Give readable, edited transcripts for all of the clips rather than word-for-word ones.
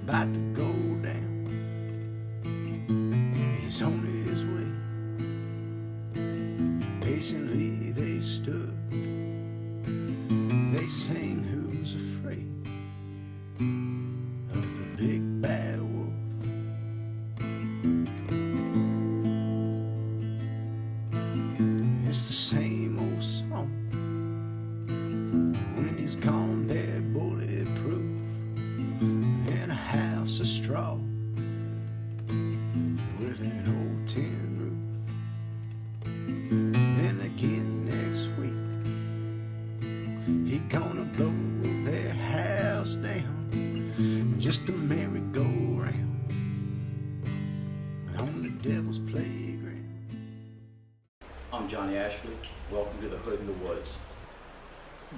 about to go down. He's on his way. Patiently they stood. They sang, who's afraid of the big bad wolf? It's the same old song. When he's gone, they're bulletproof in a house of straw with an old tin roof. And again next week, he gonna blow their house down, just a merry-go-round on the devil's playground. I'm Johnny Ashley. Welcome to the Hood in the Woods.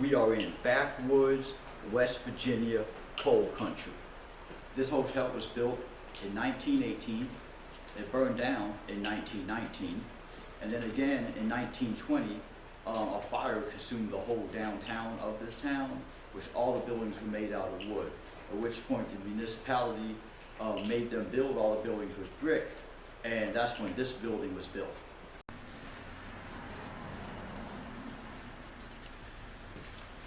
We are in backwoods, West Virginia, coal country. This hotel was built in 1918. It burned down in 1919. And then again in 1920, a fire consumed the whole downtown of this town, which all the buildings were made out of wood. At which point the municipality made them build all the buildings with brick, and that's when this building was built.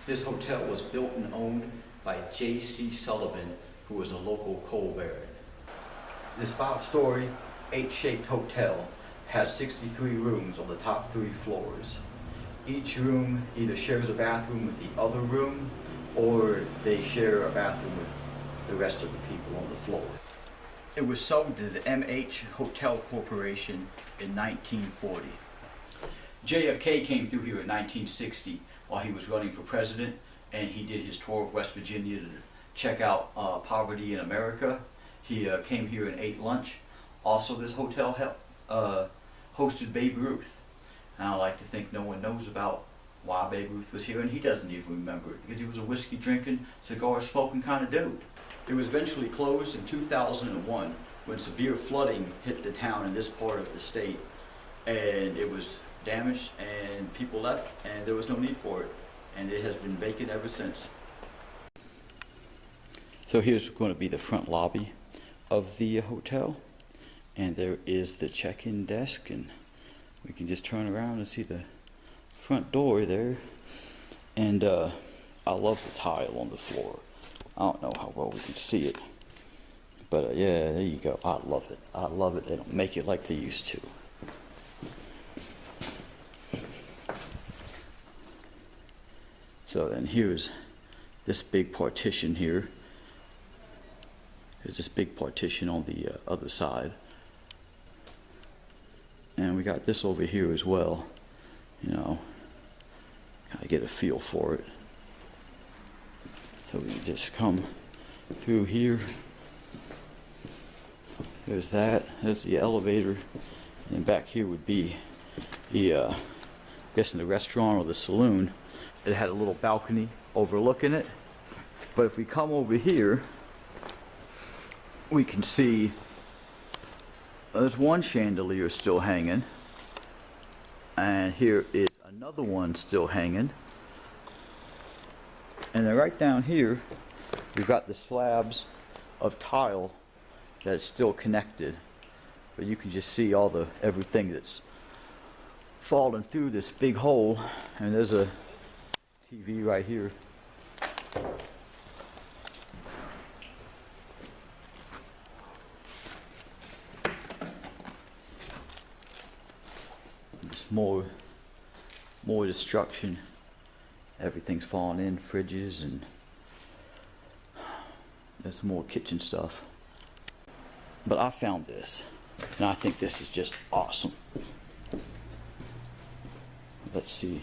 This hotel was built and owned by J.C. Sullivan, who was a local coal baron. This 5-story, 8-shaped hotel has 63 rooms on the top 3 floors. Each room either shares a bathroom with the other room, or they share a bathroom with the rest of the people on the floor. It was sold to the M.H. Hotel Corporation in 1940. JFK came through here in 1960 while he was running for president, and he did his tour of West Virginia to check out poverty in America. He came here and ate lunch. Also, this hotel hosted Babe Ruth. And I like to think no one knows about why Babe Ruth was here, and he doesn't even remember it, because he was a whiskey drinking, cigar smoking kind of dude. It was eventually closed in 2001 when severe flooding hit the town in this part of the state, and it was damaged and people left, and there was no need for it, and it has been vacant ever since. So here's going to be the front lobby of the hotel, and there is the check-in desk, and we can just turn around and see the front door there. And I love the tile on the floor. I don't know how well we can see it, but yeah, there you go. I love it. I love it. They don't make it like they used to. So then here's this big partition here. There's this big partition on the other side. And we got this over here as well. You know, kind of get a feel for it. So we just come through here. There's that. There's the elevator. And back here would be the, I guess, in the restaurant or the saloon. It had a little balcony overlooking it. But if we come over here, we can see there's one chandelier still hanging. And here is another one still hanging. And then right down here, we've got the slabs of tile that is still connected. But you can just see everything that's fallen through this big hole. And there's a TV right here. Just more destruction. Everything's falling in, fridges, and there's some more kitchen stuff. But I found this, and I think this is just awesome. Let's see.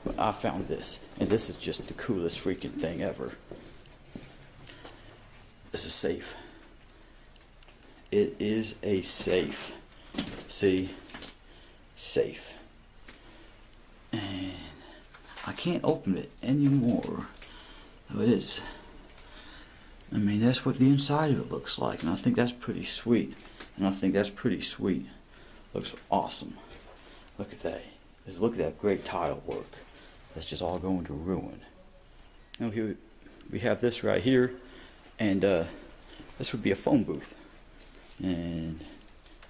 But I found this, and this is just the coolest freaking thing ever. This is safe. It is a safe. See? Safe. And I can't open it anymore. So it is. I mean, that's what the inside of it looks like, and I think that's pretty sweet. Looks awesome. Look at that. Just look at that great tile work. That's just all going to ruin. Now here we have this right here. And this would be a phone booth. And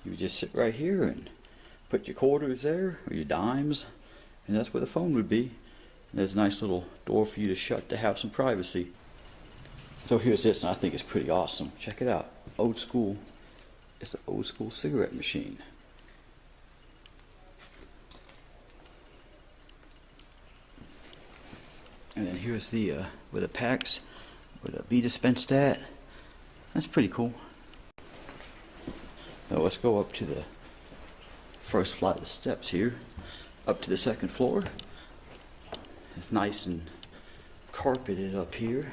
you would just sit right here and put your quarters there, or your dimes, and that's where the phone would be. And there's a nice little door for you to shut to have some privacy. So here's this, and I think it's pretty awesome. Check it out. Old school. It's an old school cigarette machine. And then here's the where the packs would be dispensed at. That's pretty cool. Now let's go up to the first flight of steps here, up to the second floor. It's nice and carpeted up here.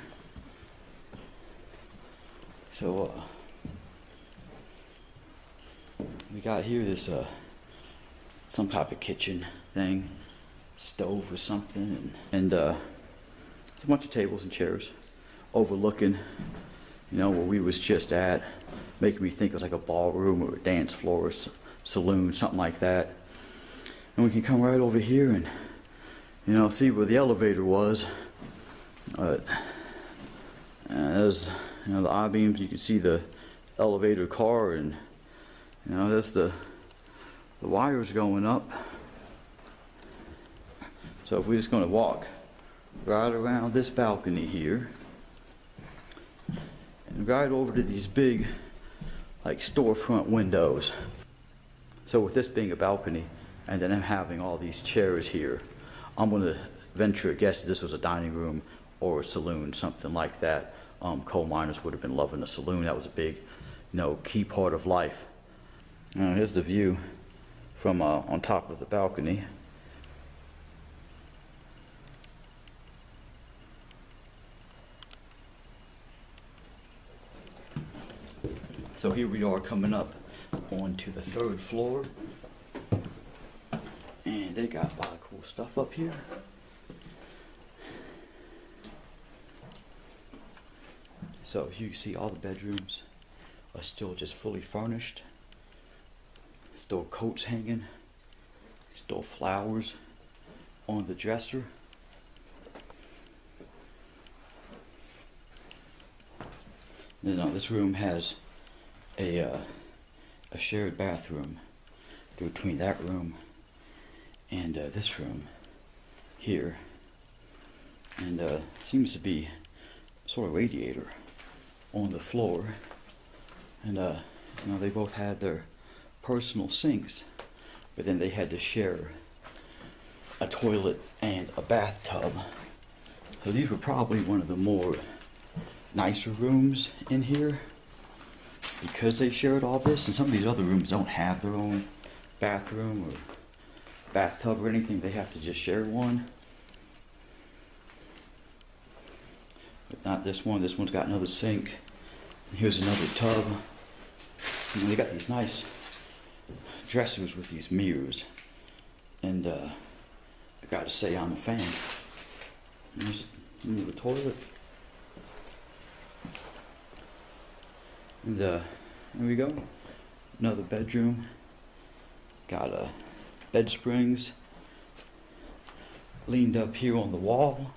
So we got here this some type of kitchen thing, stove or something, and it's a bunch of tables and chairs overlooking, you know, where we was just at, making me think it was like a ballroom or a dance floor or saloon, something like that. And we can come right over here and, you know, see where the elevator was. There's, you know, the I-beams. You can see the elevator car, and, you know, that's the wires going up. So if we're just going to walk right around this balcony here and right over to these big, like, storefront windows. So with this being a balcony and then having all these chairs here, I'm going to venture a guess that this was a dining room or a saloon, something like that. Coal miners would have been loving a saloon. That was a big, you know, key part of life. Here's the view from on top of the balcony. So here we are coming up onto the third floor, and they got a lot of cool stuff up here. So you can see all the bedrooms are still just fully furnished. Still coats hanging, still flowers on the dresser. Now this room has a shared bathroom between that room and this room here, and seems to be sort of radiator on the floor, and you know, they both had their personal sinks, but then they had to share a toilet and a bathtub. So these were probably one of the more nicer rooms in here, because they shared all this, and some of these other rooms don't have their own bathroom or bathtub or anything. They have to just share one. But not this one. This one's got another sink. Here's another tub. And they got these nice dressers with these mirrors. And I gotta say, I'm a fan. Here's the toilet. And here we go. Another bedroom. Got bed springs leaned up here on the wall.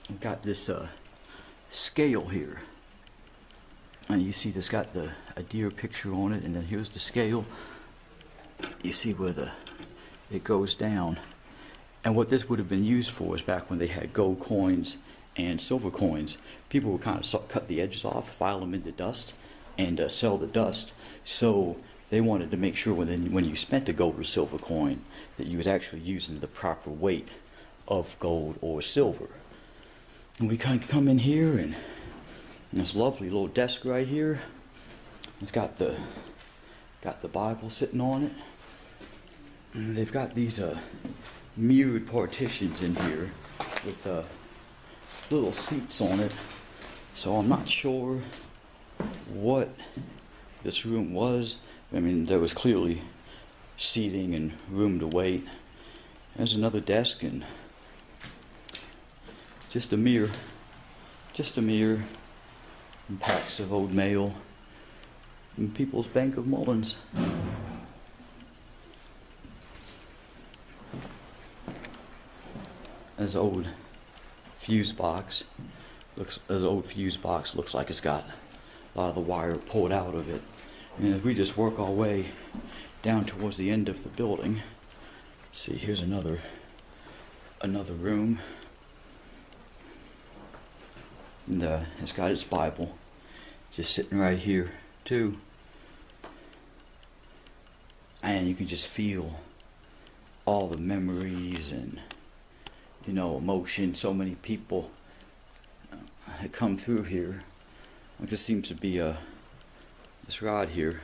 We've got this scale here, and you see this got a deer picture on it, and then here's the scale. You see where it goes down, and what this would have been used for is back when they had gold coins and silver coins. People would kind of cut the edges off, file them into dust, and sell the dust. So they wanted to make sure when you spent a gold or silver coin that you was actually using the proper weight of gold or silver. And we can come in here, and this lovely little desk right here. It's got the Bible sitting on it. And they've got these mirrored partitions in here with little seats on it. So I'm not sure what this room was. I mean, there was clearly seating and room to wait. There's another desk and just a mirror, and packs of old mail, and People's Bank of Mullins. There's an old fuse box. Looks like it's got a lot of the wire pulled out of it. And as we just work our way down towards the end of the building, see, here's another room. And it's got its Bible just sitting right here too. And you can just feel all the memories and, you know, emotion. So many people had come through here. It just seems to be this rod here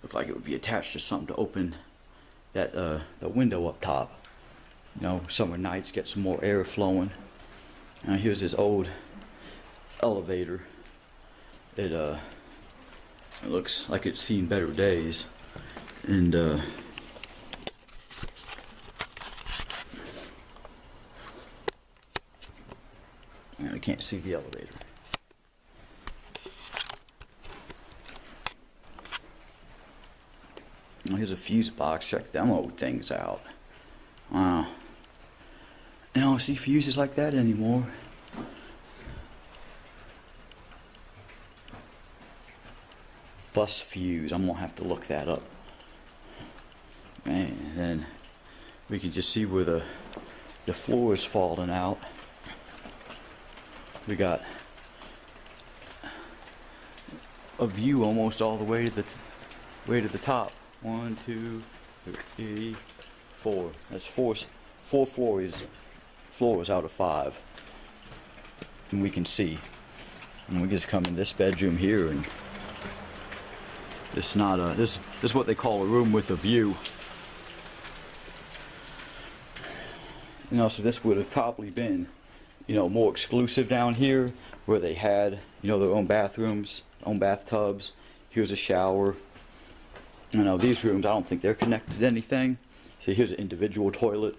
looked like it would be attached to something to open that the window up top. You know, summer nights, get some more air flowing. Now here's this old elevator. It looks like it's seen better days, and I can't see the elevator. Well, here's a fuse box. Check them old things out. Wow. I don't see fuses like that anymore. Bus fuse. I'm gonna have to look that up. Man, and then we can just see where the floor is falling out. We got a view almost all the way to the top. 1, 2, 3, 4. That's four floors out of 5, and we can see. And we just come in this bedroom here, and this is what they call a room with a view. You know, so this would have probably been, you know, more exclusive down here, where they had, you know, their own bathrooms, own bathtubs. Here's a shower. You know, these rooms, I don't think they're connected to anything. See, here's an individual toilet,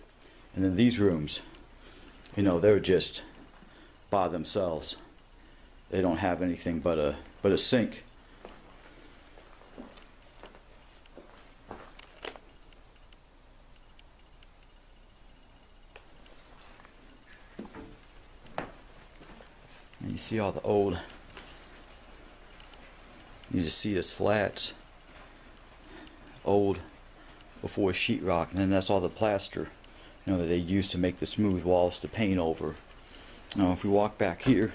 and then these rooms, you know, they're just by themselves. They don't have anything but a sink. And you see all the old, you just see the slats, old before sheetrock, and then that's all the plaster, you know, that they used to make the smooth walls to paint over. Now if we walk back here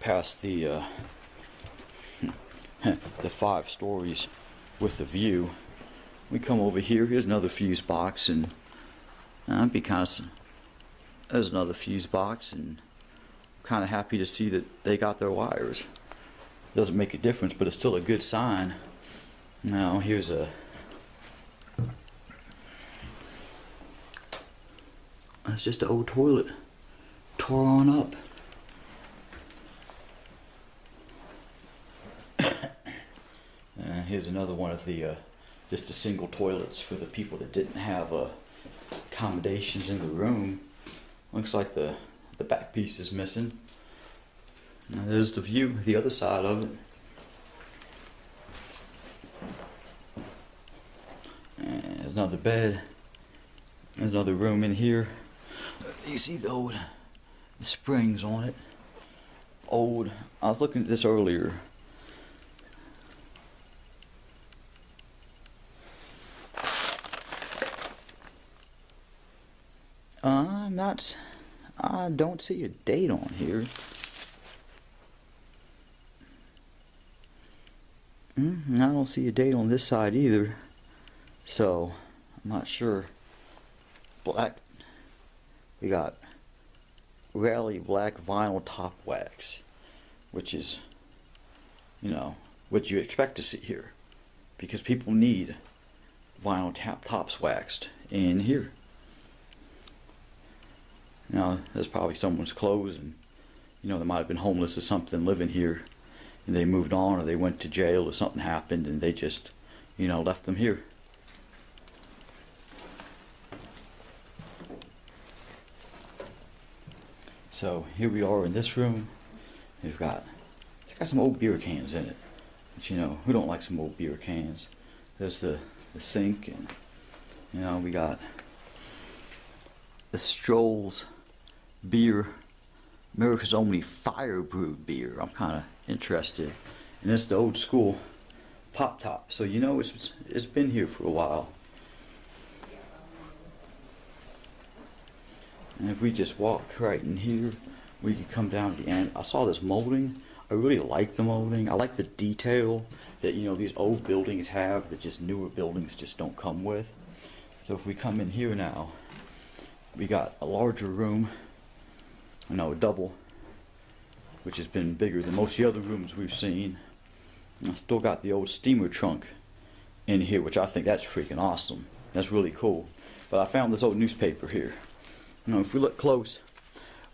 past the the 5 stories with the view, we come over here. Here's another fuse box, and I'd be kind of, there's another fuse box, and I'm kind of happy to see that they got their wires. Doesn't make a difference, but it's still a good sign. Now here's that's just an old toilet, tore on up. And here's another one of the just the single toilets for the people that didn't have accommodations in the room. Looks like the back piece is missing. Now there's the view, the other side of it. And there's another bed. There's another room in here. You see the springs on it. Old. I was looking at this earlier. I don't see a date on here. I don't see a date on this side either. So, I'm not sure. Black. We got Rally Black Vinyl Top Wax, which is, you know, what you expect to see here, because people need vinyl tops waxed in here. Now, there's probably someone's clothes, and, you know, they might have been homeless or something living here, and they moved on, or they went to jail, or something happened, and they just, you know, left them here. So here we are in this room. It's got some old beer cans in it. But, you know, who don't like some old beer cans? There's the sink, and you know, we got the Stroll's beer, America's only fire brewed beer. I'm kind of interested. And it's the old school pop top. So you know, it's been here for a while. And if we just walk right in here, we can come down to the end. I saw this molding. I really like the molding. I like the detail that, you know, these old buildings have that just newer buildings just don't come with. So if we come in here now, we got a larger room, you know, a double, which has been bigger than most of the other rooms we've seen. And I still got the old steamer trunk in here, which I think that's freaking awesome. That's really cool. But I found this old newspaper here. You know, if we look close,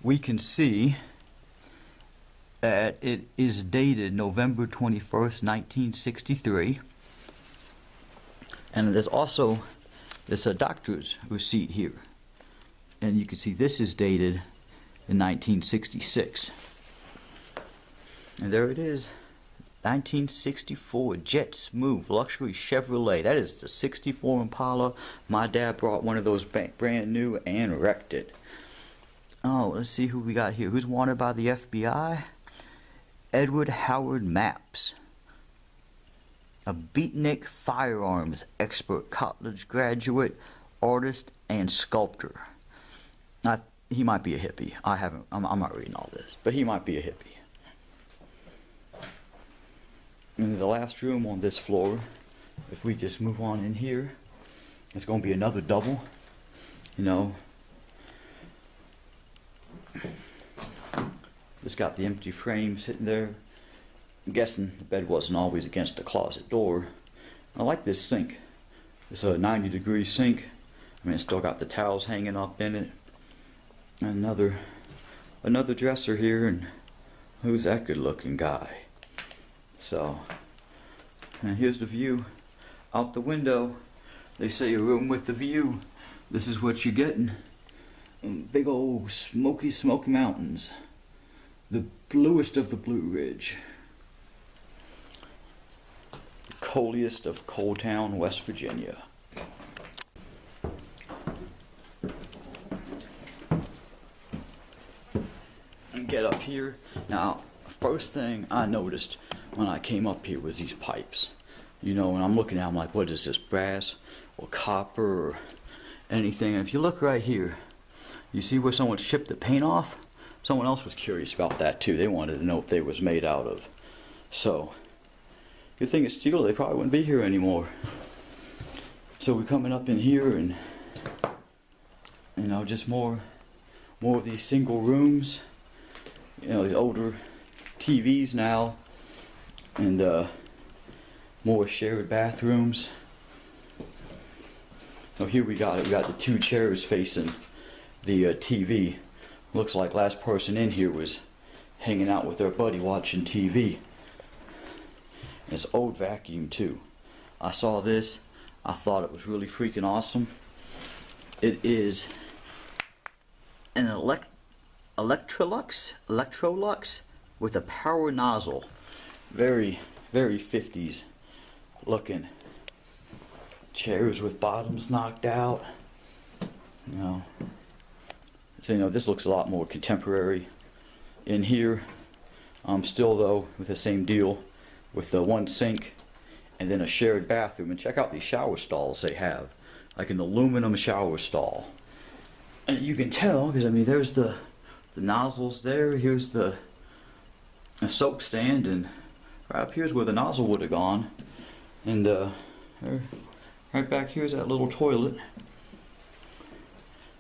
we can see that it is dated November 21st, 1963. And there's also a doctor's receipt here. And you can see this is dated in 1966. And there it is, 1964 Jet Smooth Luxury Chevrolet. That is the 64 Impala. My dad brought one of those brand new and wrecked it. Oh, let's see who we got here. Who's wanted by the FBI? Edward Howard Mapps, a beatnik firearms expert, college graduate, artist, and sculptor. He might be a hippie. I'm not reading all this, but he might be a hippie. And the last room on this floor, if we just move on in here, it's going to be another double, you know. Just got the empty frame sitting there. I'm guessing the bed wasn't always against the closet door. I like this sink. It's a 90-degree sink. I mean, it's still got the towels hanging up in it. And another dresser here, and who's that good-looking guy? So, and here's the view out the window. They say a room with the view. This is what you're getting. Big old smoky mountains. The bluest of the Blue Ridge. The coaliest of Coal Town, West Virginia. And get up here. Now, first thing I noticed when I came up here was these pipes. You know, and I'm looking at them like, what is this, brass or copper or anything? And if you look right here, you see where someone chipped the paint off? Someone else was curious about that too. They wanted to know what they was made out of. So, good thing it's steel, they probably wouldn't be here anymore. So we're coming up in here, and you know, just more of these single rooms. You know, the older TVs now, and more shared bathrooms. So here we got the two chairs facing the TV. Looks like last person in here was hanging out with their buddy watching TV. And it's old vacuum too. I saw this, I thought it was really freaking awesome. It is an Electrolux with a power nozzle. Very, very 50s looking. Chairs with bottoms knocked out. You know. So, you know, this looks a lot more contemporary. In here, still though, with the same deal, with the one sink and then a shared bathroom. And check out these shower stalls they have, like an aluminum shower stall. And you can tell, because I mean, there's the nozzles there. Here's the soap stand, and right up here's where the nozzle would have gone. And right back here's that little toilet.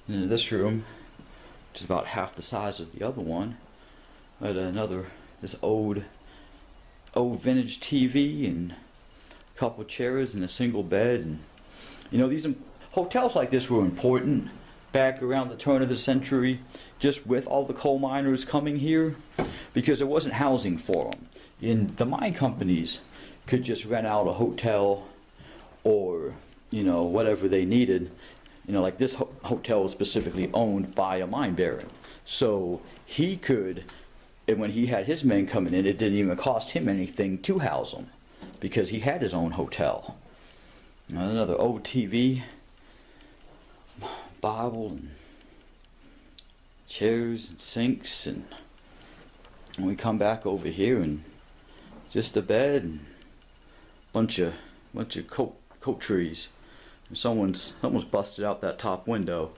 And in this room, which is about half the size of the other one, but this old vintage TV and a couple chairs and a single bed. And you know, these hotels like this were important back around the turn of the century, just with all the coal miners coming here, because there wasn't housing for them. And the mine companies could just rent out a hotel or, you know, whatever they needed. You know, like this hotel was specifically owned by a mine baron. So he could, and when he had his men coming in, it didn't even cost him anything to house them because he had his own hotel. Another old TV, Bible, and chairs and sinks, and we come back over here and just a bed and bunch of coat trees. And someone's busted out that top window.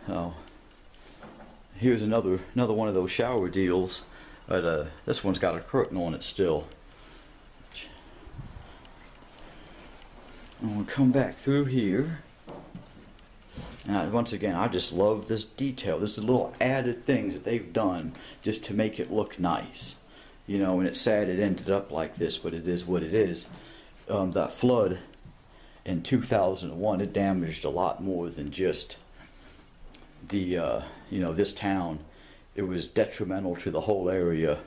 Oh, here's another one of those shower deals, but this one's got a curtain on it still. And we'll come back through here. Now, once again, I just love this detail. This is little added things that they've done just to make it look nice. You know, and it's sad it ended up like this, but it is what it is. That flood in 2001, it damaged a lot more than just the, you know, this town. It was detrimental to the whole area.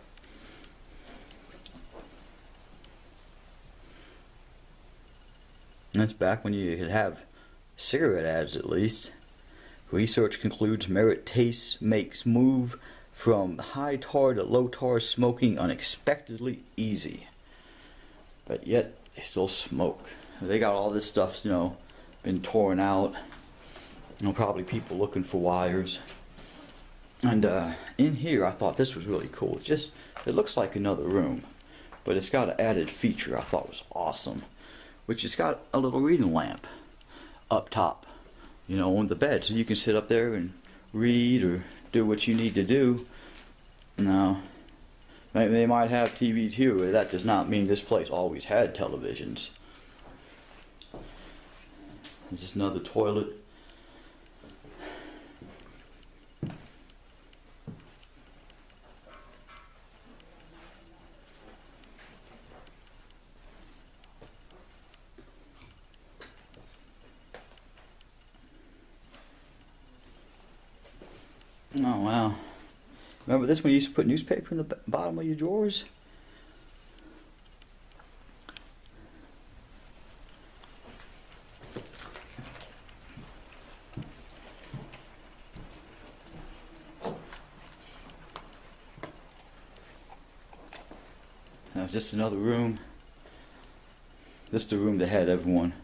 And that's back when you could have cigarette ads, at least. Research concludes merit taste makes move from high tar to low tar smoking unexpectedly easy. But yet they still smoke. They got all this stuff, you know, been torn out. You know, probably people looking for wires. And in here, I thought this was really cool. It's just, it looks like another room, but it's got an added feature I thought was awesome, which it's got a little reading lamp up top, you know, on the bed, so you can sit up there and read or do what you need to do. Now, they might have TVs here, but that does not mean this place always had televisions. There's just another toilet. Oh wow. Remember this when you used to put newspaper in the bottom of your drawers? That was just another room. This is the room that had everyone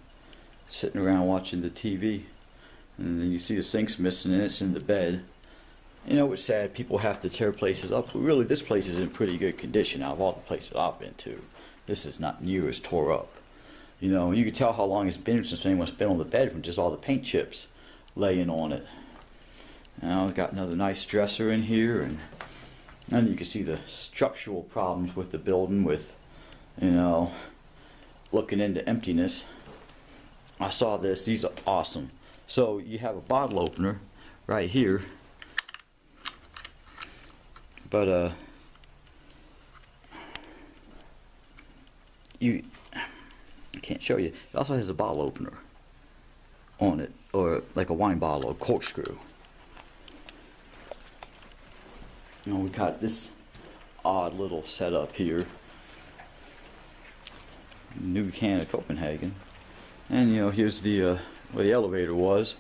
sitting around watching the TV. And then you see the sink's missing and it's in the bed. You know, it's sad people have to tear places up, but really this place is in pretty good condition out of all the places I've been to. This is not near as tore up. You know, you can tell how long it's been since anyone's been on the bed from just all the paint chips laying on it. Now we've got another nice dresser in here, and then you can see the structural problems with the building with, you know, looking into emptiness. I saw this, these are awesome. So you have a bottle opener right here. But I can't show you. It also has a bottle opener on it, or like a wine bottle, a corkscrew. And we got this odd little setup here. New can of Copenhagen, and you know, here's the where the elevator was,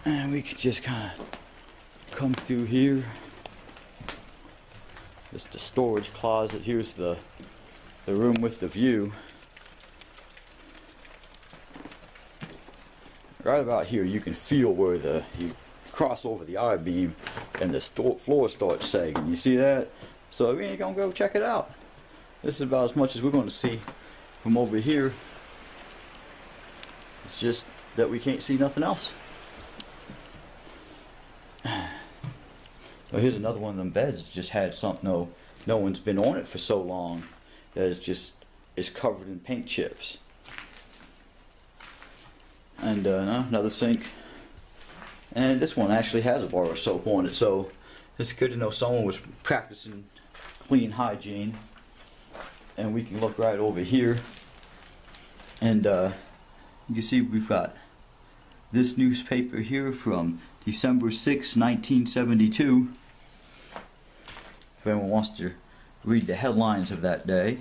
and we could just kind of come through here. This is the storage closet. Here's the room with the view. Right about here, you can feel where you cross over the I-beam and the floor starts sagging. You see that? So we ain't gonna go check it out. This is about as much as we're going to see from over here. It's just that we can't see nothing else. Oh, here's another one of them beds. It's just had something. No one's been on it for so long that it's covered in paint chips. And another sink. And this one actually has a bar of soap on it, so it's good to know someone was practicing clean hygiene. And we can look right over here, and you can see we've got this newspaper here from December 6, 1972. If anyone wants to read the headlines of that day.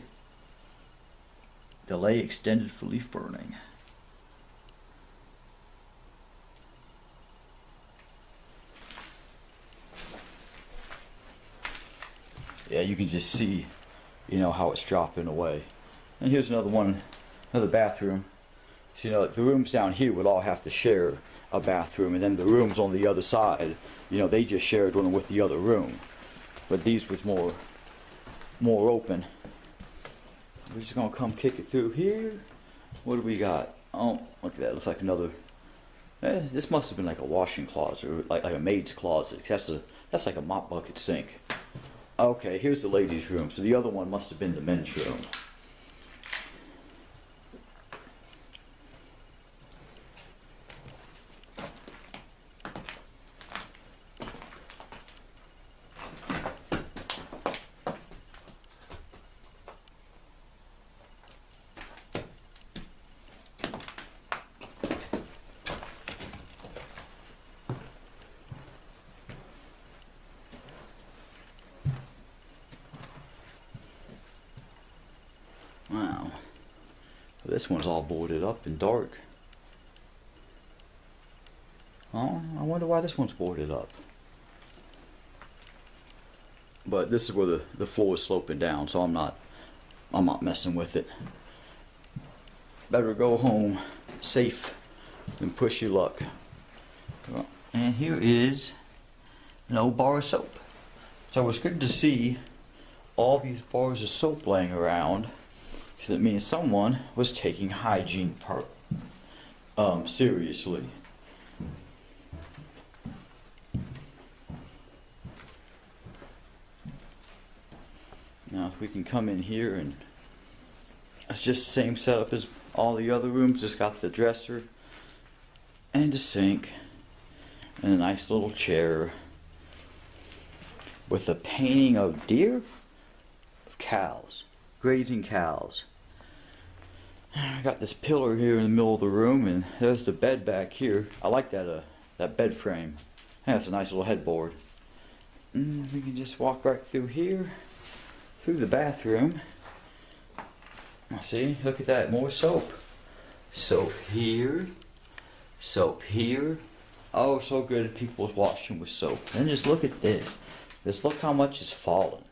Delay extended for leaf burning. Yeah, you can just see, how it's dropping away. And here's another one, another bathroom. So, the rooms down here would all have to share a bathroom, and then the rooms on the other side, they just shared one with the other room. But these was more open. We're just gonna come kick it through here. What do we got? Oh, look at that. Looks like another. This must have been like a washing closet, or like a maid's closet. That's like a mop bucket sink. Okay, here's the ladies' room. So the other one must have been the men's room. Wow. This one's all boarded up and dark. Oh, I wonder why this one's boarded up. But this is where the floor is sloping down, so I'm not messing with it. Better go home safe than push your luck. And here is an old bar of soap. So it's good to see all these bars of soap laying around, because it means someone was taking hygiene seriously. Now if we can come in here, and it's just the same setup as all the other rooms, just got the dresser and a sink and a nice little chair with a painting of deer, of cows, grazing cows. I got this pillar here in the middle of the room, and there's the bed back here. I like that bed frame. That's a nice little headboard. We can just walk right through here, through the bathroom. See, look at that, more soap. Soap here, soap here. Oh, so good at people's washing with soap. And just look at this. Look how much is fallen.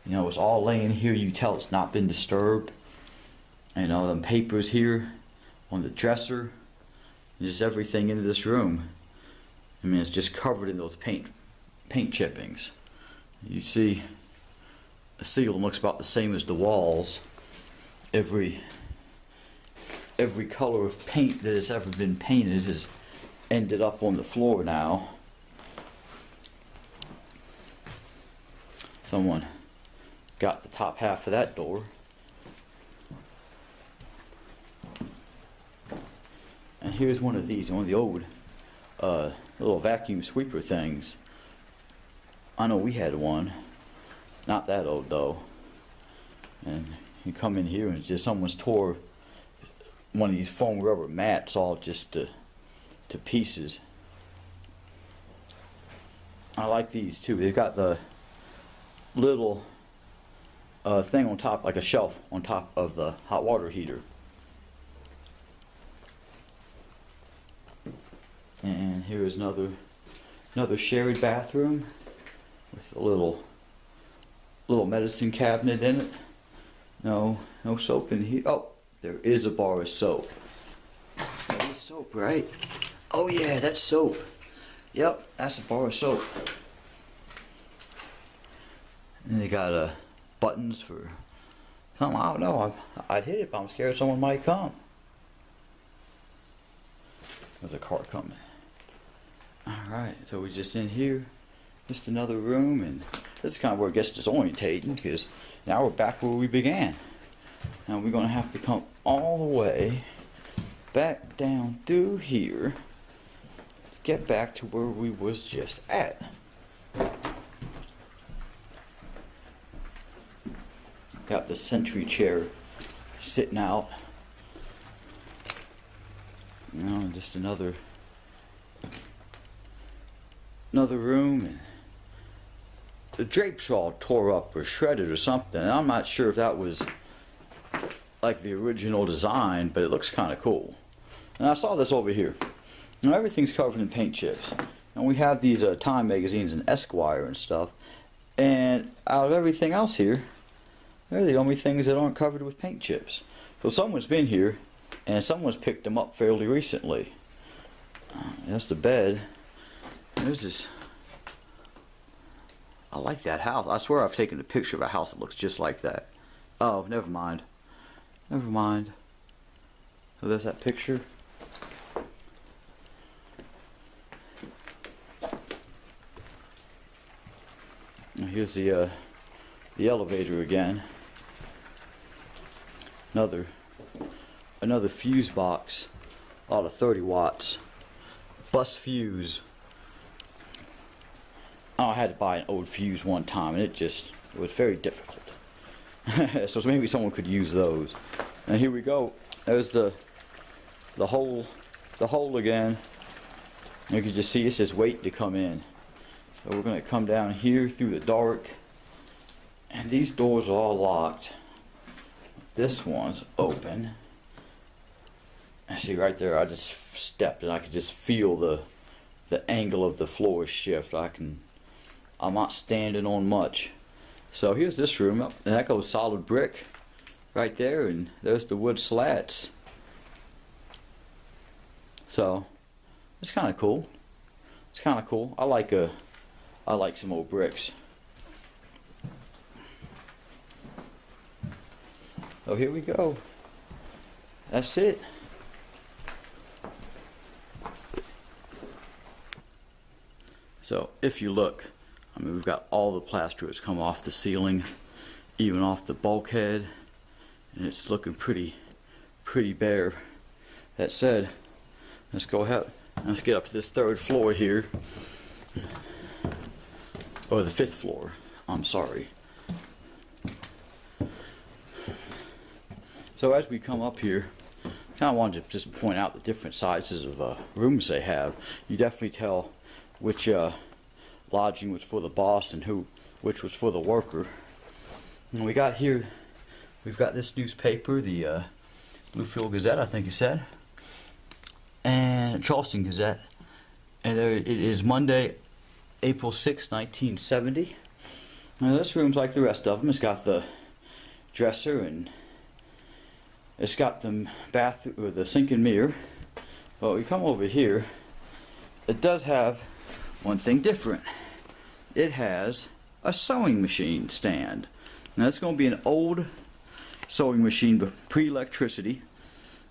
It's all laying here. You tell it's not been disturbed. Them papers here on the dresser. Just everything in this room. It's just covered in those paint chippings. You see, the ceiling looks about the same as the walls. Every color of paint that has ever been painted has ended up on the floor now. Someone got the top half of that door. And here's one of these, one of the old little vacuum sweeper things. I know we had one. Not that old though. And you come in here and it's just someone's tore one of these foam rubber mats all just to pieces. I like these too. They've got the little thing on top, like a shelf on top of the hot water heater. And here is another shared bathroom with a little medicine cabinet in it. No soap in here. Oh, there is a bar of soap. That is soap, right? Oh yeah, that's soap. Yep, that's a bar of soap. And they got buttons for something. I don't know. I'd hit it, but I'm scared someone might come. There's a car coming. Alright, so we're just in here. Just another room, and this is kind of where it gets disorientating, because now we're back where we began. Now we're going to have to come all the way back down through here to get back to where we was just at. Got the sentry chair sitting out. You know, just another room, and the drapes are all tore up or shredded or something. And I'm not sure if that was like the original design, but it looks kind of cool. And I saw this over here. Now everything's covered in paint chips. And we have these Time magazines and Esquire and stuff. And out of everything else here, they're the only things that aren't covered with paint chips. So someone's been here, and someone's picked them up fairly recently. That's the bed. There's this. I like that house. I swear I've taken a picture of a house that looks just like that. Oh, never mind. Never mind. So there's that picture. Now here's the elevator again. Another fuse box. A lot of 30 watts. Bus fuse. Oh, I had to buy an old fuse one time, and it was very difficult. So maybe someone could use those. And here we go. There's the hole again. You can just see it's just waiting to come in. So we're going to come down here through the dark, and these doors are all locked. This one's open. I see right there. I just stepped, and I could just feel the angle of the floor shift. I'm not standing on much. So here's this room, and that goes solid brick right there, and there's the wood slats. So it's kind of cool. It's kind of cool. I like some old bricks. So here we go. That's it. So if you look, I mean, we've got all the plaster that's come off the ceiling, even off the bulkhead, and it's looking pretty bare. That said, let's go ahead. Let's get up to this third floor here, or the fifth floor. I'm sorry. So as we come up here, I kind of wanted to just point out the different sizes of rooms they have. You definitely tell which lodging was for the boss and which was for the worker. And we got here, we've got this newspaper, the Bluefield Gazette, I think you said, and Charleston Gazette. And there it is, Monday, April 6, 1970. Now this room's like the rest of them. It's got the dresser, and it's got the bath or the sink and mirror. But we come over here, it does have one thing different. It has a sewing machine stand. Now it's going to be an old sewing machine, but pre-electricity,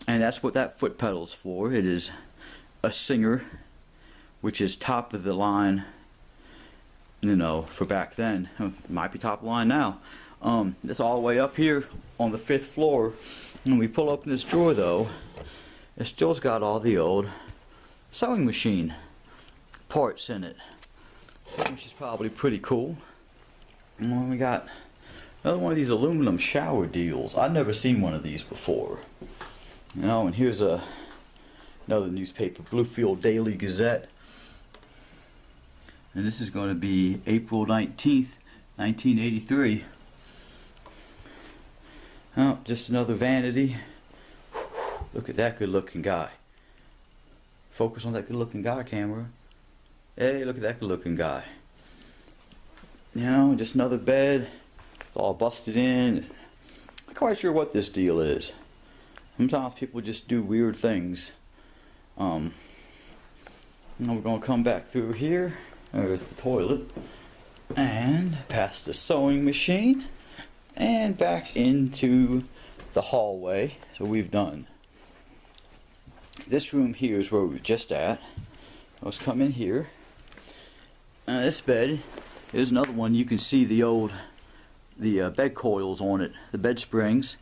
and that's what that foot pedal is for. It is a Singer, which is top of the line, you know, for back then. It might be top of the line now. It's all the way up here on the 5th floor. When we pull open this drawer, though, it still's got all the old sewing machine parts in it, which is probably pretty cool. And then we got another one of these aluminum shower deals. I've never seen one of these before. You know, and here's another newspaper, Bluefield Daily Gazette. And this is going to be April 19th, 1983. Oh, just another vanity. Look at that good looking guy. Focus on that good looking guy, camera. Hey, look at that good looking guy. You know, just another bed. It's all busted in. Not quite sure what this deal is. Sometimes people just do weird things. Now we're going to come back through here. There's the toilet. And past the sewing machine. And back into the hallway. So we've done. This room here is where we were just at. Let's come in here. This bed is another one. You can see the bed coils on it, the bed springs.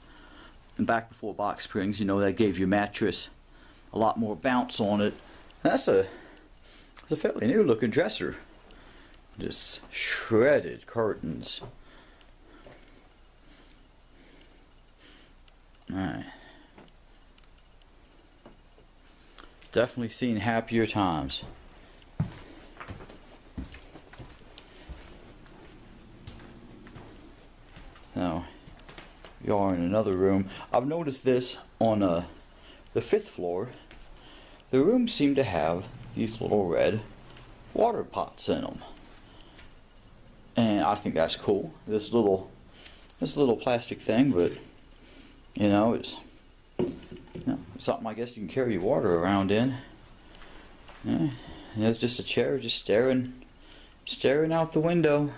And back before box springs, you know, that gave your mattress a lot more bounce on it. That's a fairly new looking dresser. Just shredded curtains. Alright. Definitely seen happier times. Now, we are in another room. I've noticed this on the 5th floor. The rooms seem to have these little red water pots in them, and I think that's cool. This little plastic thing, but you know, it's something I guess you can carry your water around in. Yeah, and it's just a chair, just staring out the window.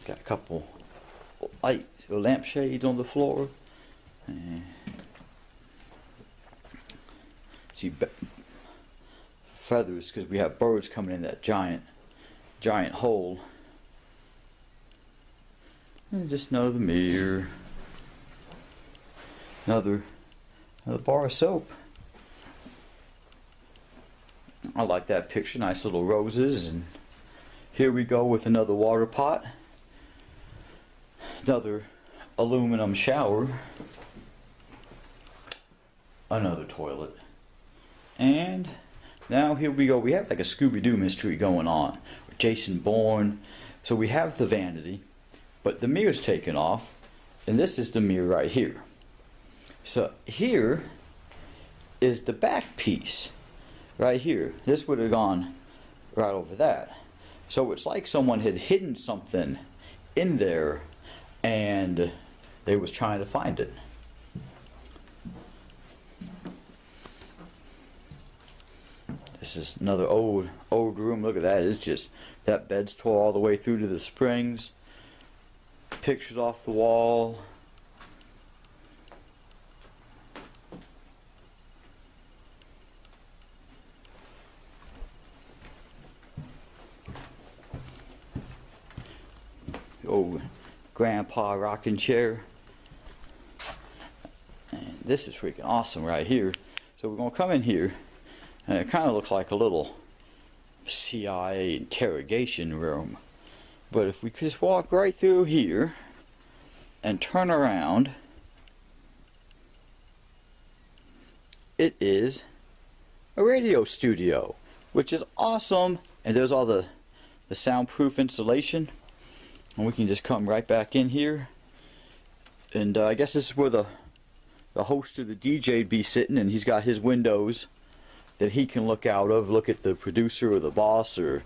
Got a couple light or lampshades on the floor. See feathers because we have birds coming in that giant hole. And just another mirror. Another bar of soap. I like that picture. Nice little roses. And here we go with another water pot. Another aluminum shower. Another toilet. And now here we go. We have like a Scooby-Doo mystery going on. Jason Bourne. So we have the vanity, but the mirror's taken off, and this is the mirror right here. So here is the back piece right here. This would have gone right over that. So it's like someone had hidden something in there and they was trying to find it. This is another old room. Look at that. It's just that bed's tore all the way through to the springs. Pictures off the wall. The old grandpa rocking chair. And this is freaking awesome right here. So we're going to come in here, and it kind of looks like a little CIA interrogation room. But if we could just walk right through here and turn around, it is a radio studio, which is awesome. And there's all the soundproof insulation, and we can just come right back in here. And I guess this is where the host or the DJ would be sitting, and he's got his windows that he can look out of, look at the producer or the boss or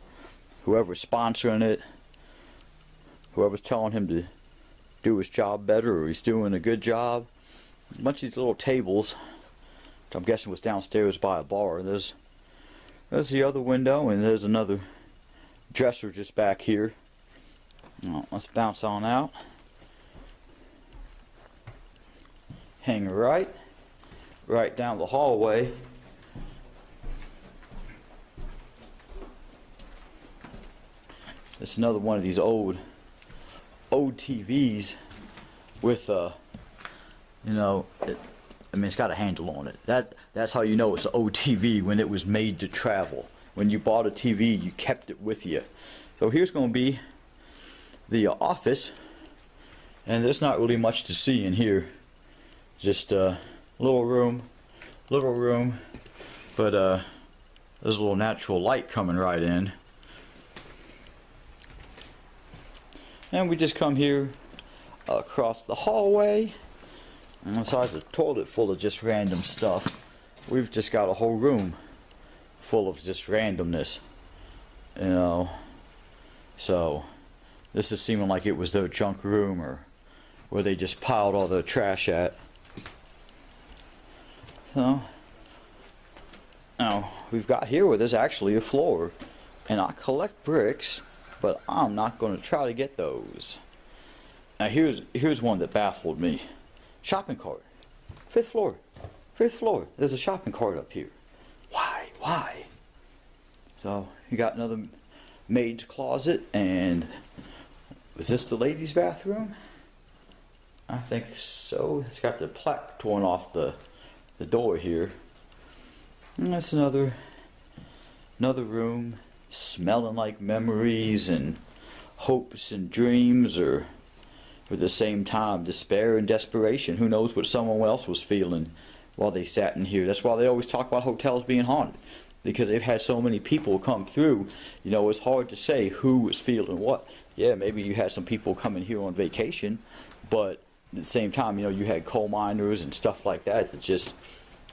whoever's sponsoring it, whoever's telling him to do his job better or he's doing a good job. A bunch of these little tables, which I'm guessing was downstairs by a bar. There's the other window, and there's another dresser just back here. Well, let's bounce on out. Hang right down the hallway. It's another one of these old TVs with you know, it's got a handle on it. That's how you know it's an old TV, when it was made to travel. When you bought a TV, you kept it with you. So here's going to be the office, and there's not really much to see in here. Just a little room, but there's a little natural light coming right in. And we just come here across the hallway, and besides the toilet full of just random stuff, we've just got a whole room full of just randomness, you know. So this is seeming like it was their junk room, or where they just piled all their trash at. So now we've got here where there's actually a floor, and I collect bricks, but I'm not going to try to get those. Now here's one that baffled me. Shopping cart. 5th floor. 5th floor. There's a shopping cart up here. Why? So you got another maid's closet, and was this the ladies' bathroom? I think so. It's got the plaque torn off the door here. And that's another room, smelling like memories and hopes and dreams, or But at the same time, despair and desperation. Who knows what someone else was feeling while they sat in here. That's why they always talk about hotels being haunted, because they've had so many people come through. You know, it's hard to say who was feeling what. Yeah, maybe you had some people coming here on vacation, but at the same time, you know, you had coal miners and stuff like that that just,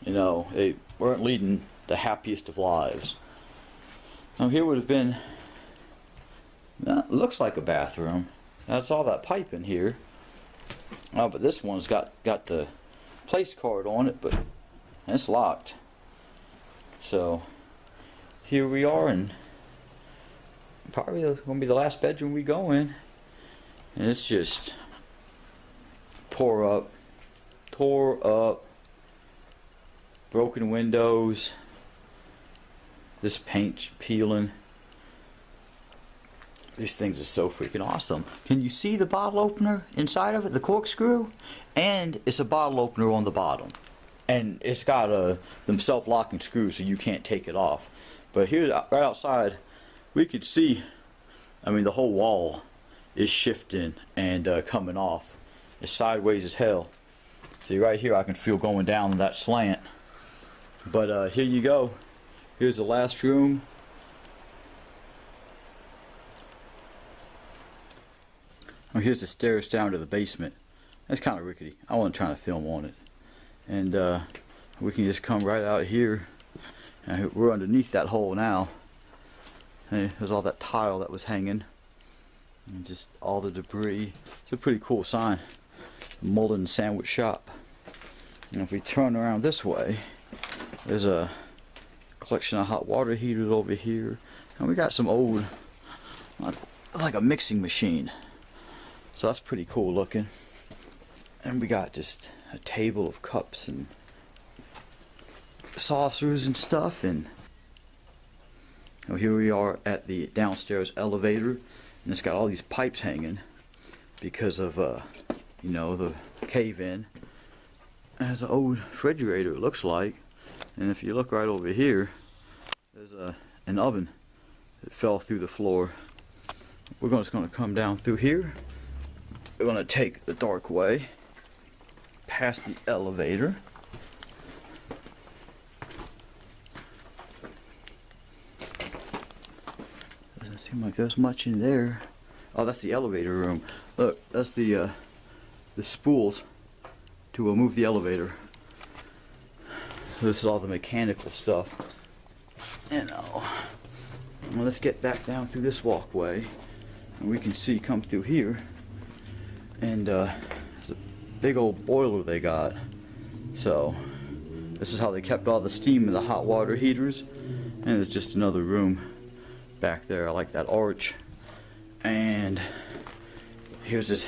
you know, they weren't leading the happiest of lives. Now here would have been, that looks like a bathroom. That's all that pipe in here. Oh, but this one's got the place card on it, but it's locked. So here we are, and probably going to be the last bedroom we go in, and it's just tore up, broken windows, this paint peeling. These things are so freaking awesome. Can you see the bottle opener inside of it, the corkscrew? And it's a bottle opener on the bottom. And it's got them self-locking screws so you can't take it off. But here, right outside, we could see, I mean, the whole wall is shifting and coming off. It's sideways as hell. See, right here I can feel going down that slant. But here you go. Here's the last room. Oh, here's the stairs down to the basement. That's kind of rickety. I wasn't trying to film on it. And we can just come right out here. And we're underneath that hole now. Hey, there's all that tile that was hanging. And just all the debris. It's a pretty cool sign. Mullen Sandwich Shop. And if we turn around this way, there's a collection of hot water heaters over here. And we got some old, it's like a mixing machine. So that's pretty cool looking. And we got just a table of cups and saucers and stuff. And here we are at the downstairs elevator, and it's got all these pipes hanging because of you know, the cave-in. It has an old refrigerator, it looks like. And if you look right over here, there's an oven that fell through the floor. We're just going to come down through here. We're going to take the dark way past the elevator. Doesn't seem like there's much in there. Oh, that's the elevator room. Look, that's the spools to move the elevator. So this is all the mechanical stuff. You know. Well, let's get back down through this walkway, and we can see come through here. And there's a big old boiler they got. So this is how they kept all the steam in the hot water heaters. And there's just another room back there. I like that arch. And here's this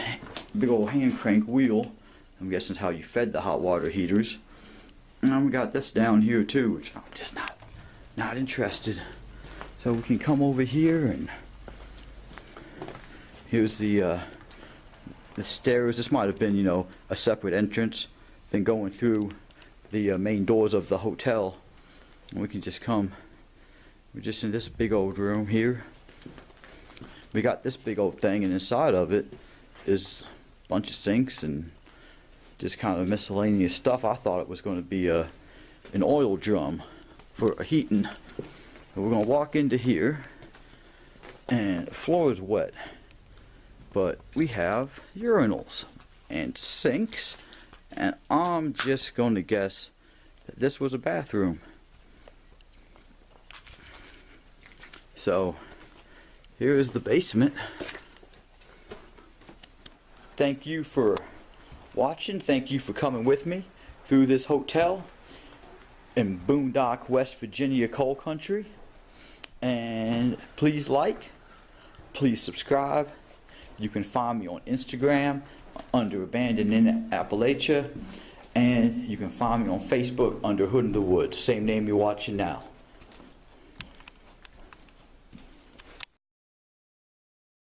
big old hand crank wheel. I'm guessing it's how you fed the hot water heaters. And we got this down here too, which I'm just not interested. So we can come over here, and here's the stairs. This might have been, you know, a separate entrance than going through the main doors of the hotel. And we can just come. We're just in this big old room here. We got this big old thing, and inside of it is a bunch of sinks and just kind of miscellaneous stuff. I thought it was going to be an oil drum for heating. So we're going to walk into here, and the floor is wet. But we have urinals and sinks, and I'm just going to guess that this was a bathroom. So here is the basement. Thank you for watching. Thank you for coming with me through this hotel in Boondock, West Virginia coal country. And please like, please subscribe. You can find me on Instagram under Abandoned in Appalachia, and you can find me on Facebook under Hood in the Woods, same name you're watching now.